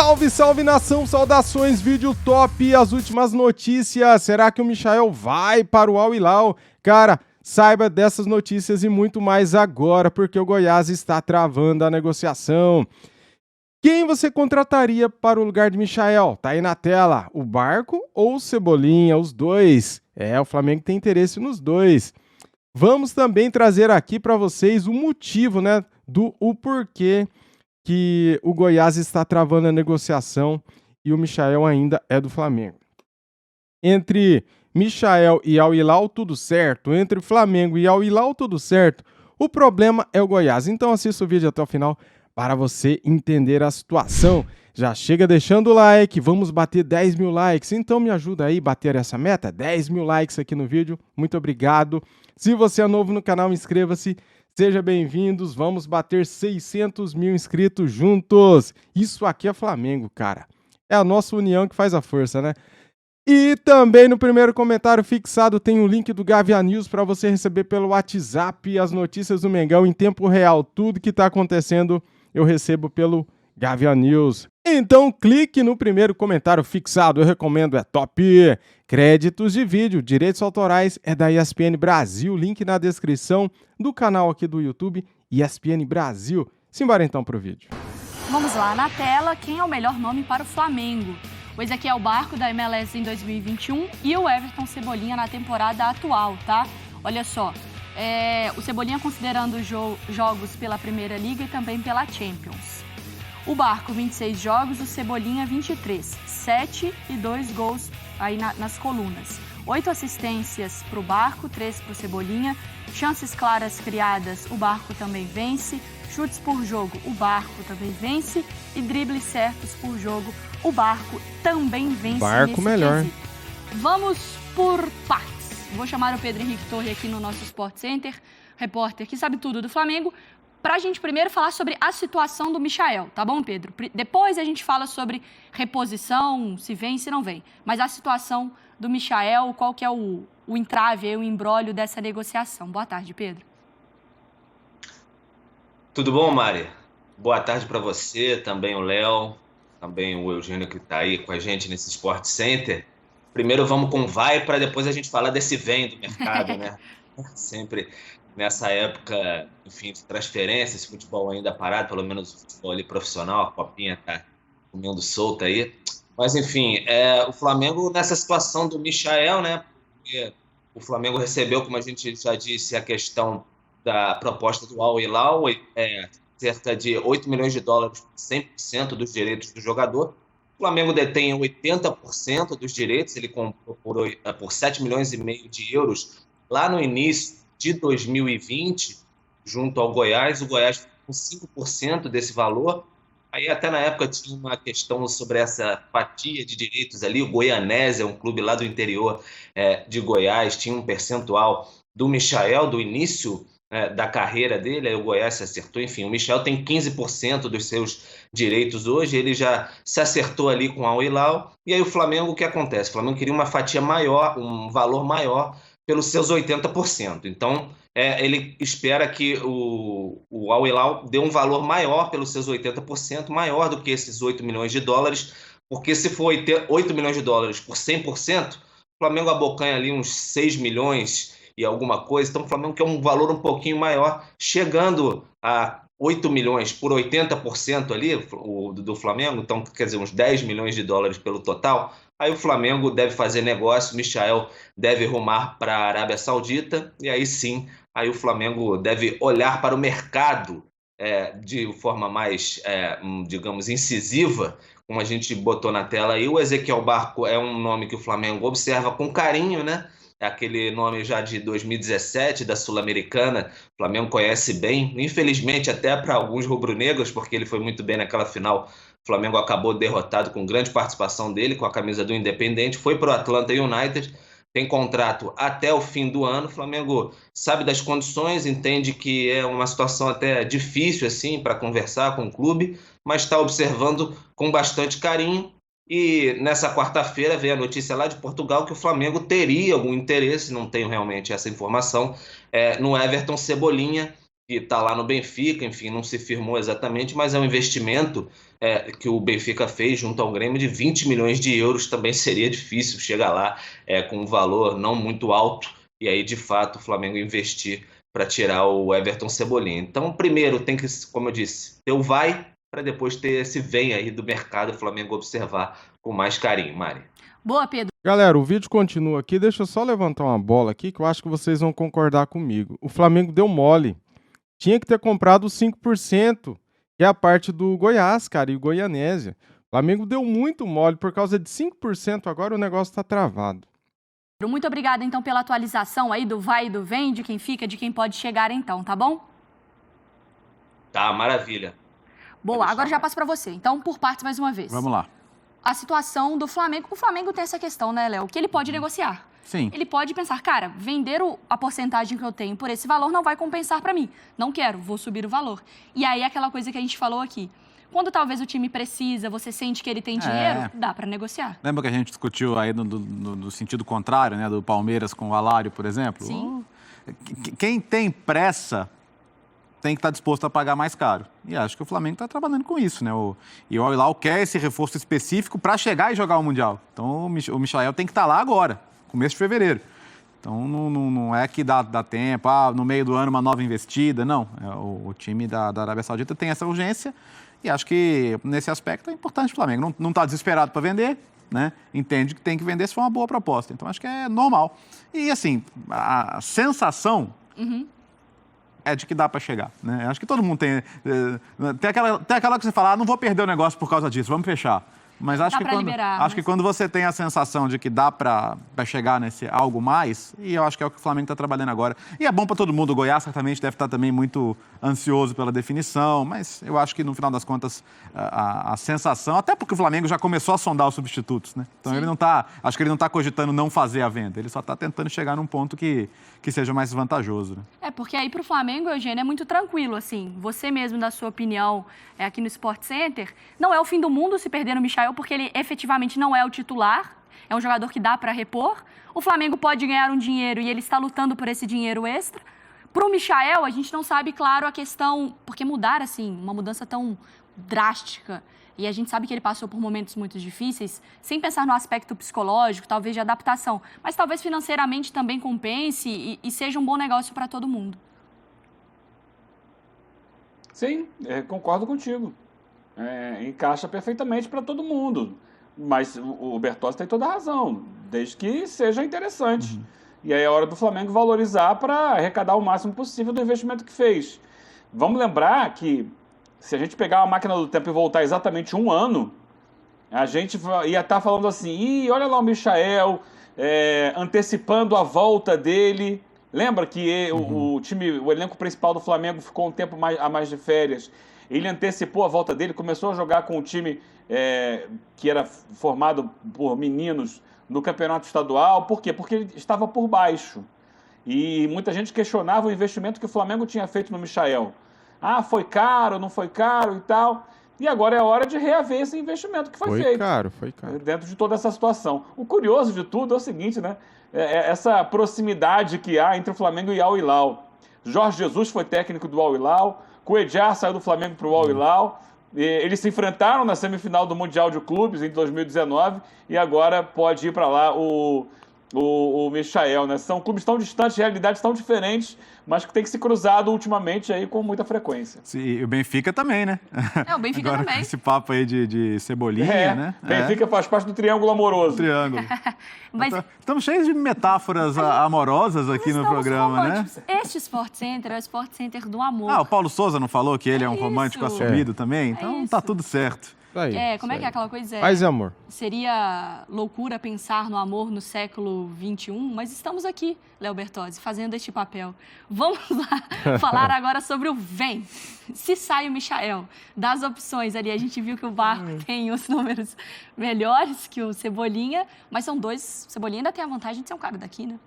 Salve, salve nação, saudações, vídeo top, as últimas notícias. Será que o Michael vai para o Al Hilal? Cara, saiba dessas notícias e muito mais agora, porque o Goiás está travando a negociação. Quem você contrataria para o lugar de Michael? Tá aí na tela, o Barco ou o Cebolinha, os dois. O Flamengo tem interesse nos dois. Vamos também trazer aqui para vocês o motivo, né, o porquê que o Goiás está travando a negociação e o Michael ainda é do Flamengo. Entre Michael e Al Hilal, tudo certo. Entre Flamengo e Al Hilal, tudo certo. O problema é o Goiás. Então assista o vídeo até o final para você entender a situação. Já chega deixando o like, vamos bater 10 mil likes. Então me ajuda aí a bater essa meta, 10 mil likes aqui no vídeo. Muito obrigado. Se você é novo no canal, inscreva-se. Sejam bem-vindos, vamos bater 600 mil inscritos juntos. Isso aqui é Flamengo, cara. É a nossa união que faz a força, né? E também no primeiro comentário fixado tem o link do Gavia News para você receber pelo WhatsApp as notícias do Mengão em tempo real. Tudo que está acontecendo eu recebo pelo Gavia News. Então clique no primeiro comentário fixado, eu recomendo, é top. Créditos de vídeo, direitos autorais é da ESPN Brasil, link na descrição do canal aqui do YouTube, ESPN Brasil. Simbora então pro vídeo. Vamos lá, na tela, quem é o melhor nome para o Flamengo? O Ezequiel Barco da MLS em 2021 e o Everton Cebolinha na temporada atual, tá? Olha só, o Cebolinha considerando jogos pela Primeira Liga e também pela Champions. O Barco, 26 jogos, o Cebolinha, 23. 7 e 2 gols aí nas colunas. 8 assistências para o Barco, 3 para o Cebolinha. Chances claras criadas, o Barco também vence. Chutes por jogo, o Barco também vence. E dribles certos por jogo, o Barco também vence. Barco melhor. Quesito. Vamos por partes. Vou chamar o Pedro Henrique Torre aqui no nosso Sport Center, repórter que sabe tudo do Flamengo, para a gente primeiro falar sobre a situação do Michael, tá bom, Pedro? Depois a gente fala sobre reposição, se vem, se não vem. Mas a situação do Michael, qual que é o entrave, o imbróglio dessa negociação? Boa tarde, Pedro. Tudo bom, Mari? Boa tarde para você, também o Léo, também o Eugênio que está aí com a gente nesse Sport Center. Primeiro vamos com vai, para depois a gente falar desse vem do mercado, né? Sempre nessa época, enfim, de transferência, esse futebol ainda parado, pelo menos o futebol ali profissional, a copinha tá comendo solta aí. Mas, enfim, o Flamengo nessa situação do Michael, né? Porque o Flamengo recebeu, como a gente já disse, a questão da proposta do Al Hilal, cerca de 8 milhões de dólares, 100% dos direitos do jogador. O Flamengo detém 80% dos direitos, ele comprou por 7 milhões e meio de euros lá no início de 2020, junto ao Goiás. O Goiás ficou com 5% desse valor. Aí até na época tinha uma questão sobre essa fatia de direitos ali. O Goianésia, um clube lá do interior de Goiás, tinha um percentual do Michael, do início da carreira dele. Aí o Goiás se acertou. Enfim, o Michael tem 15% dos seus direitos hoje. Ele já se acertou ali com o Al Hilal. E aí o Flamengo, o que acontece? O Flamengo queria uma fatia maior, um valor maior pelos seus 80%. Então, ele espera que o Al Hilal dê um valor maior pelos seus 80%, maior do que esses 8 milhões de dólares, porque se for 8 milhões de dólares por 100%, o Flamengo abocanha ali uns 6 milhões e alguma coisa. Então, o Flamengo quer um valor um pouquinho maior, chegando a 8 milhões por 80% ali do Flamengo, então quer dizer uns 10 milhões de dólares pelo total. Aí o Flamengo deve fazer negócio, o Michael deve rumar para a Arábia Saudita, e aí sim, aí o Flamengo deve olhar para o mercado de forma mais, digamos, incisiva, como a gente botou na tela aí. O Ezequiel Barco é um nome que o Flamengo observa com carinho, né? É aquele nome já de 2017, da Sul-Americana, o Flamengo conhece bem, infelizmente até para alguns rubro-negros, porque ele foi muito bem naquela final. O Flamengo acabou derrotado com grande participação dele, com a camisa do Independente, foi para o Atlanta United, tem contrato até o fim do ano. O Flamengo sabe das condições, entende que é uma situação até difícil assim para conversar com o clube, mas está observando com bastante carinho. E nessa quarta-feira veio a notícia lá de Portugal que o Flamengo teria algum interesse, não tenho realmente essa informação, no Everton Cebolinha, que está lá no Benfica, enfim, não se firmou exatamente, mas é um investimento que o Benfica fez junto ao Grêmio de 20 milhões de euros. Também seria difícil chegar lá com um valor não muito alto e aí, de fato, o Flamengo investir para tirar o Everton Cebolinha. Então, primeiro tem que, como eu disse, ter o vai, para depois ter esse vem aí do mercado e o Flamengo observar com mais carinho, Mari. Boa, Pedro. Galera, o vídeo continua aqui. Deixa eu só levantar uma bola aqui que eu acho que vocês vão concordar comigo. O Flamengo deu mole. Tinha que ter comprado os 5%, que é a parte do Goiás, cara, e o Goianésia. O Flamengo deu muito mole por causa de 5%. Agora o negócio tá travado. Muito obrigada, então, pela atualização aí do vai e do vem, de quem fica, de quem pode chegar, então, tá bom? Tá, maravilha. Boa, agora já passo para você. Então, por partes, mais uma vez. Vamos lá. A situação do Flamengo. O Flamengo tem essa questão, né, Léo? Que ele pode negociar. Sim. Ele pode pensar, cara, vender a porcentagem que eu tenho por esse valor não vai compensar para mim. Não quero, vou subir o valor. E aí, aquela coisa que a gente falou aqui. Quando talvez o time precisa, você sente que ele tem dinheiro, dá para negociar. Lembra que a gente discutiu aí no sentido contrário, né? Do Palmeiras com o Alário, por exemplo? Sim. Quem tem pressa tem que estar disposto a pagar mais caro. E acho que o Flamengo está trabalhando com isso, né? E o Al Hilal quer esse reforço específico para chegar e jogar o Mundial. Então o Michael tem que estar lá agora, começo de fevereiro. Então não é que dá tempo, no meio do ano uma nova investida, não. O time da Arábia Saudita tem essa urgência e acho que nesse aspecto é importante o Flamengo. Não está desesperado para vender, né? Entende que tem que vender se for uma boa proposta. Então acho que é normal. E assim, a sensação é de que dá para chegar, né? Acho que todo mundo tem aquela que você fala, não vou perder o negócio por causa disso, vamos fechar. Mas acho que quando você tem a sensação de que dá para chegar nesse algo mais, e eu acho que é o que o Flamengo está trabalhando agora. E é bom para todo mundo, o Goiás certamente deve estar também muito ansioso pela definição, mas eu acho que no final das contas a sensação, até porque o Flamengo já começou a sondar os substitutos, né? Então acho que ele não está cogitando não fazer a venda, ele só está tentando chegar num ponto que seja mais vantajoso, né? Porque aí para o Flamengo, Eugênio, é muito tranquilo, assim. Você mesmo, da sua opinião, aqui no Sport Center, não é o fim do mundo se perder no Michael, porque ele efetivamente não é o titular, é um jogador que dá para repor. O Flamengo pode ganhar um dinheiro e ele está lutando por esse dinheiro extra. Para o Michael, a gente não sabe, claro, a questão, porque mudar, assim, uma mudança tão drástica, e a gente sabe que ele passou por momentos muito difíceis, sem pensar no aspecto psicológico, talvez de adaptação, mas talvez financeiramente também compense e seja um bom negócio para todo mundo. Sim, concordo contigo. Encaixa perfeitamente para todo mundo. Mas o Bertozzi tem toda a razão, desde que seja interessante. E aí é hora do Flamengo valorizar para arrecadar o máximo possível do investimento que fez. Vamos lembrar que se a gente pegar uma máquina do tempo e voltar exatamente um ano, a gente ia estar falando assim, olha lá o Michael antecipando a volta dele. Lembra que o elenco principal do Flamengo ficou um tempo a mais de férias. Ele antecipou a volta dele, começou a jogar com o time que era formado por meninos no campeonato estadual. Por quê? Porque ele estava por baixo. E muita gente questionava o investimento que o Flamengo tinha feito no Michael. Foi caro, não foi caro e tal. E agora é hora de reaver esse investimento que foi feito. Foi caro. Dentro de toda essa situação. O curioso de tudo é o seguinte, né? Essa proximidade que há entre o Flamengo e Al Hilal. Jorge Jesus foi técnico do Al Hilal, Cuéllar saiu do Flamengo para o Al Hilal. Eles se enfrentaram na semifinal do Mundial de Clubes em 2019 e agora pode ir para lá o Michael, né? São clubes tão distantes, realidades tão diferentes, mas que tem que se cruzado ultimamente aí com muita frequência. Sim, e o Benfica também, né? O Benfica agora, também. Com esse papo aí de Cebolinha, né? Benfica faz parte do triângulo amoroso. Triângulo. Mas Estamos cheios de metáforas amorosas aqui no programa, românticos. né? Este Sport Center é o Sport Center do amor. O Paulo Souza não falou que ele é um romântico assumido também? Então tá tudo certo. Como é que é aquela coisa? Paz e amor. Seria loucura pensar no amor no século XXI, mas estamos aqui, Léo Bertozzi, fazendo este papel. Vamos lá falar agora sobre o vem. Se sai o Michael, das opções ali, a gente viu que o Barco tem os números melhores que o Cebolinha, mas são dois. O Cebolinha ainda tem a vantagem de ser um cara daqui, né?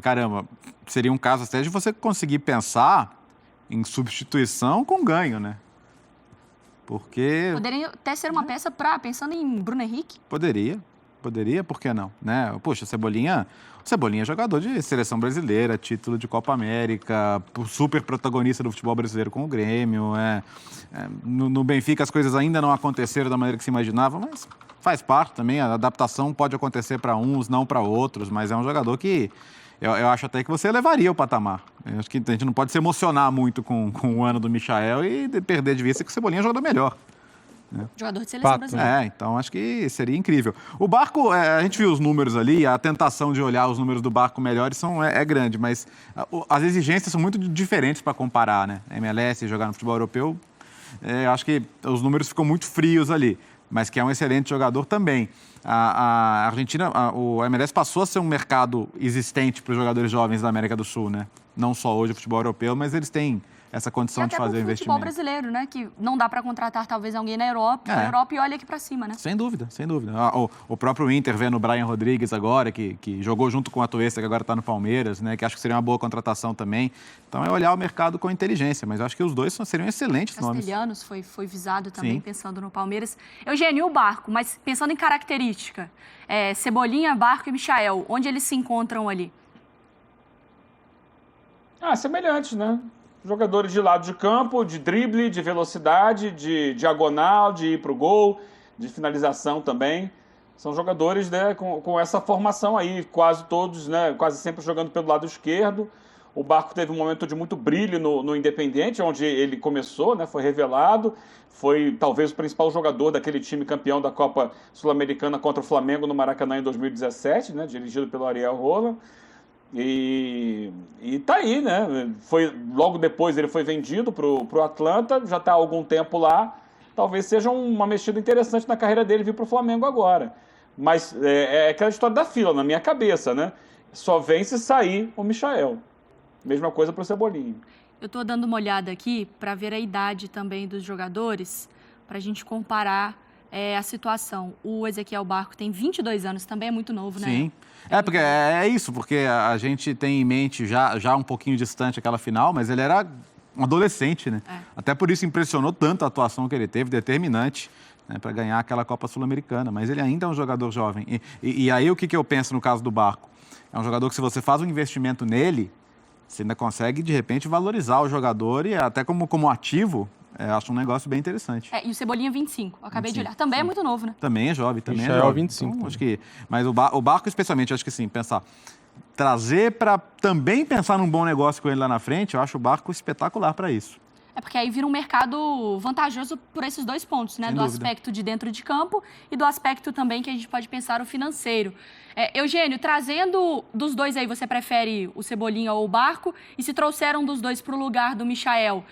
Caramba, seria um caso até de você conseguir pensar em substituição com ganho, né? Porque... Poderia até ser uma peça pensando em Bruno Henrique? Poderia. Poderia, por que não? Né? Poxa, o Cebolinha é jogador de seleção brasileira, título de Copa América, super protagonista do futebol brasileiro com o Grêmio. No Benfica as coisas ainda não aconteceram da maneira que se imaginava, mas faz parte também. A adaptação pode acontecer para uns, não para outros, mas é um jogador que eu acho até que você elevaria o patamar. Eu acho que a gente não pode se emocionar muito com o ano do Michael e perder de vista que o Cebolinha é um jogador melhor. Jogador de seleção brasileira. Então acho que seria incrível. O Barco, a gente viu os números ali, a tentação de olhar os números do Barco melhores é grande, mas as exigências são muito diferentes para comparar, né? MLS, jogar no futebol europeu, eu acho que os números ficam muito frios ali, mas que é um excelente jogador também. A Argentina, o MLS passou a ser um mercado existente para os jogadores jovens da América do Sul, né? Não só hoje o futebol europeu, mas eles têm essa condição de fazer investimento. futebol brasileiro, né? Que não dá para contratar talvez alguém na Europa, e olha aqui para cima, né? Sem dúvida, sem dúvida. O próprio Inter vendo o Brian Rodrigues agora, que jogou junto com o Atuesta, que agora está no Palmeiras, né? Que acho que seria uma boa contratação também. Então é olhar o mercado com inteligência, mas eu acho que os dois seriam excelentes nomes. Castelhanos foi visado também, pensando no Palmeiras. Eugênio, o Barco, mas pensando em característica, Cebolinha, Barco e Michael, onde eles se encontram ali? Semelhantes, né? Jogadores de lado de campo, de drible, de velocidade, de diagonal, de ir para o gol, de finalização também. São jogadores, né, com essa formação aí, quase todos, né, quase sempre jogando pelo lado esquerdo. O Barco teve um momento de muito brilho no Independiente, onde ele começou, né, foi revelado. Foi talvez o principal jogador daquele time campeão da Copa Sul-Americana contra o Flamengo no Maracanã em 2017, né, dirigido pelo Ariel Roland. E tá aí, né? Logo depois ele foi vendido pro Atlanta, já está há algum tempo lá. Talvez seja uma mexida interessante na carreira dele vir pro Flamengo agora. Mas é aquela história da fila, na minha cabeça, né? Só vem se sair o Michael. Mesma coisa pro Cebolinha. Eu estou dando uma olhada aqui para ver a idade também dos jogadores, para a gente comparar a situação. O Ezequiel Barco tem 22 anos, também é muito novo, né? Sim. Porque porque a gente tem em mente já um pouquinho distante aquela final, mas ele era um adolescente, né? Até por isso impressionou tanto a atuação que ele teve, determinante, né, para ganhar aquela Copa Sul-Americana. Mas ele ainda é um jogador jovem. E aí o que eu penso no caso do Barco? É um jogador que se você faz um investimento nele, você ainda consegue, de repente, valorizar o jogador e até como ativo, acho um negócio bem interessante. E o Cebolinha 25, acabei de olhar. Também é muito novo, né? Também é jovem, também Michael é jovem. 25. Então, acho que, mas o Barco, especialmente, acho que sim, trazer para também pensar num bom negócio com ele lá na frente, eu acho o Barco espetacular para isso. Porque aí vira um mercado vantajoso por esses dois pontos, né? Sem do dúvida. Aspecto de dentro de campo e do aspecto também que a gente pode pensar o financeiro. Eugênio, trazendo dos dois aí, você prefere o Cebolinha ou o Barco? E se trouxeram um dos dois para o lugar do Michael,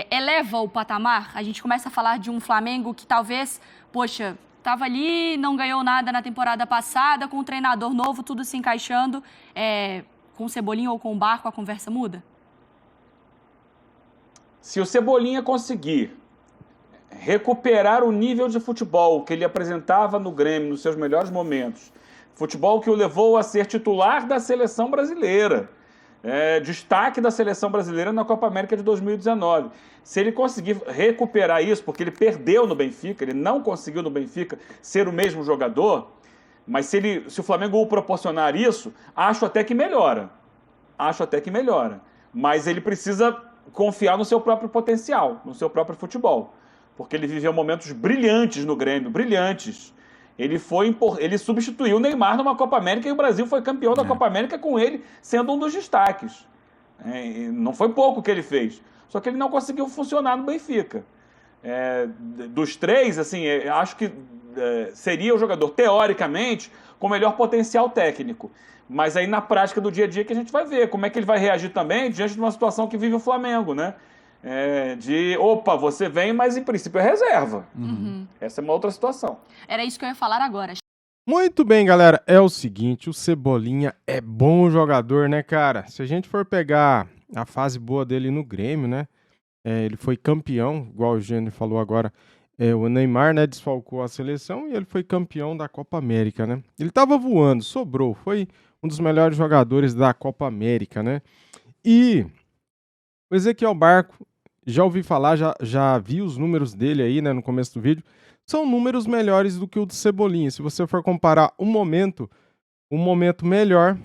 eleva o patamar? A gente começa a falar de um Flamengo que talvez, poxa, estava ali, não ganhou nada na temporada passada, com um treinador novo, tudo se encaixando. Com o Cebolinha ou com o Barco, a conversa muda? Se o Cebolinha conseguir recuperar o nível de futebol que ele apresentava no Grêmio nos seus melhores momentos, futebol que o levou a ser titular da seleção brasileira, destaque da seleção brasileira na Copa América de 2019. Se ele conseguir recuperar isso, porque ele perdeu no Benfica, ele não conseguiu no Benfica ser o mesmo jogador, mas se o Flamengo o proporcionar isso, acho até que melhora. Mas ele precisa confiar no seu próprio potencial, no seu próprio futebol. Porque ele viveu momentos brilhantes no Grêmio, brilhantes. Ele substituiu o Neymar numa Copa América e o Brasil foi campeão da Copa América com ele sendo um dos destaques. Não foi pouco que ele fez. Só que ele não conseguiu funcionar no Benfica. Dos três, assim, acho que seria o jogador, teoricamente, com melhor potencial técnico. Mas aí na prática do dia a dia que a gente vai ver como é que ele vai reagir também diante de uma situação que vive o Flamengo, né? Você vem, mas em princípio é reserva. Essa é uma outra situação. Era isso que eu ia falar agora. Muito bem, galera. É o seguinte, o Cebolinha é bom jogador, né, cara? Se a gente for pegar a fase boa dele no Grêmio, né? Ele foi campeão, igual o Gênio falou agora. O Neymar, né, desfalcou a seleção e ele foi campeão da Copa América, né? Ele tava voando, sobrou, foi um dos melhores jogadores da Copa América, né? E o Ezequiel Barco, já ouvi falar, já vi os números dele aí, né, no começo do vídeo. são números melhores do que o do Cebolinha. Se você for comparar o momento melhor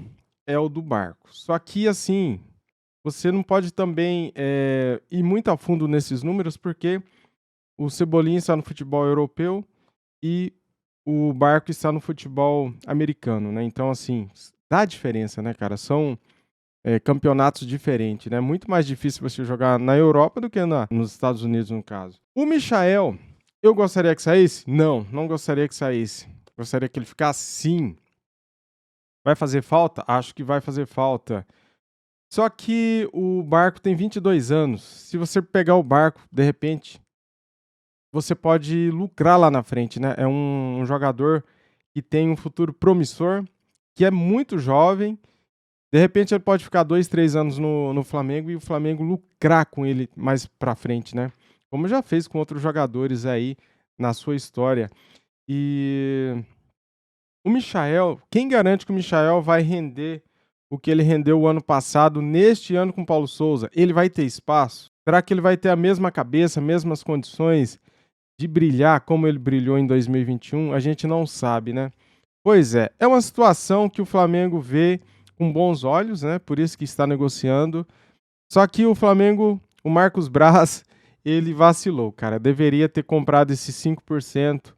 é o do Barco. Só que, assim, você não pode também ir muito a fundo nesses números, porque o Cebolinha está no futebol europeu e o Barco está no futebol americano, né? Então, assim, dá diferença, né, cara? São campeonatos diferentes, né? Muito mais difícil você jogar na Europa do que nos Estados Unidos, no caso. O Michael, eu gostaria que saísse? Não, não gostaria que saísse. Gostaria que ele ficasse, sim. Vai fazer falta? Acho que vai fazer falta. Só que o Barco tem 22 anos. Se você pegar o Barco, de repente, você pode lucrar lá na frente, né? É um jogador que tem um futuro promissor, que é muito jovem. De repente ele pode ficar 2, 3 anos no Flamengo e o Flamengo lucrar com ele mais pra frente, né? Como já fez com outros jogadores aí na sua história. E o Michael, quem garante que o Michael vai render o que ele rendeu o ano passado, neste ano com o Paulo Souza? Ele vai ter espaço? Será que ele vai ter a mesma cabeça, mesmas condições de brilhar como ele brilhou em 2021? A gente não sabe, né? Pois é uma situação que o Flamengo vê com bons olhos, né? Por isso que está negociando. Só que o Flamengo, o Marcos Braz, ele vacilou, cara. Deveria ter comprado esses 5%.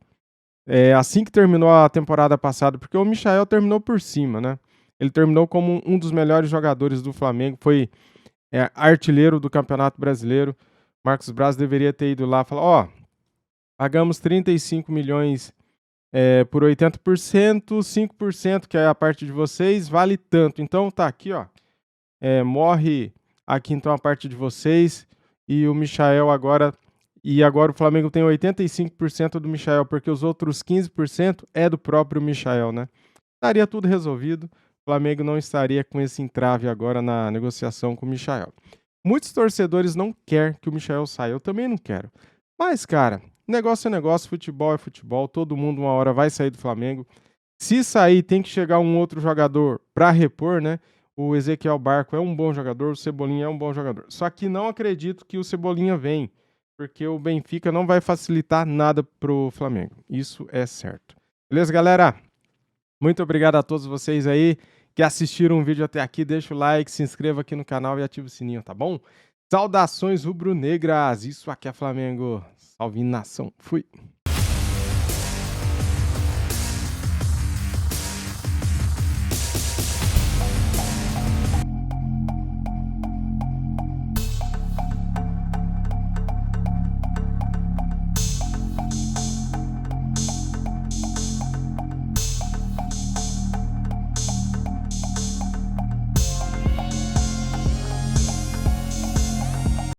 Assim que terminou a temporada passada, porque o Michael terminou por cima, né? Ele terminou como um dos melhores jogadores do Flamengo, foi artilheiro do Campeonato Brasileiro. Marcos Braz deveria ter ido lá e falar, pagamos 35 milhões por 80%, 5% que é a parte de vocês, vale tanto. Então tá aqui, morre aqui então a parte de vocês e o Michael agora... E agora o Flamengo tem 85% do Michael, porque os outros 15% é do próprio Michael, né? Estaria tudo resolvido. O Flamengo não estaria com esse entrave agora na negociação com o Michael. Muitos torcedores não querem que o Michael saia. Eu também não quero. Mas, cara, negócio é negócio, futebol é futebol. Todo mundo uma hora vai sair do Flamengo. Se sair, tem que chegar um outro jogador para repor, né? O Ezequiel Barco é um bom jogador, o Cebolinha é um bom jogador. Só que não acredito que o Cebolinha venha, porque o Benfica não vai facilitar nada pro Flamengo. Isso é certo. Beleza, galera? Muito obrigado a todos vocês aí que assistiram o vídeo até aqui. Deixa o like, se inscreva aqui no canal e ativa o sininho, tá bom? Saudações rubro-negras. Isso aqui é Flamengo. Salve nação. Fui.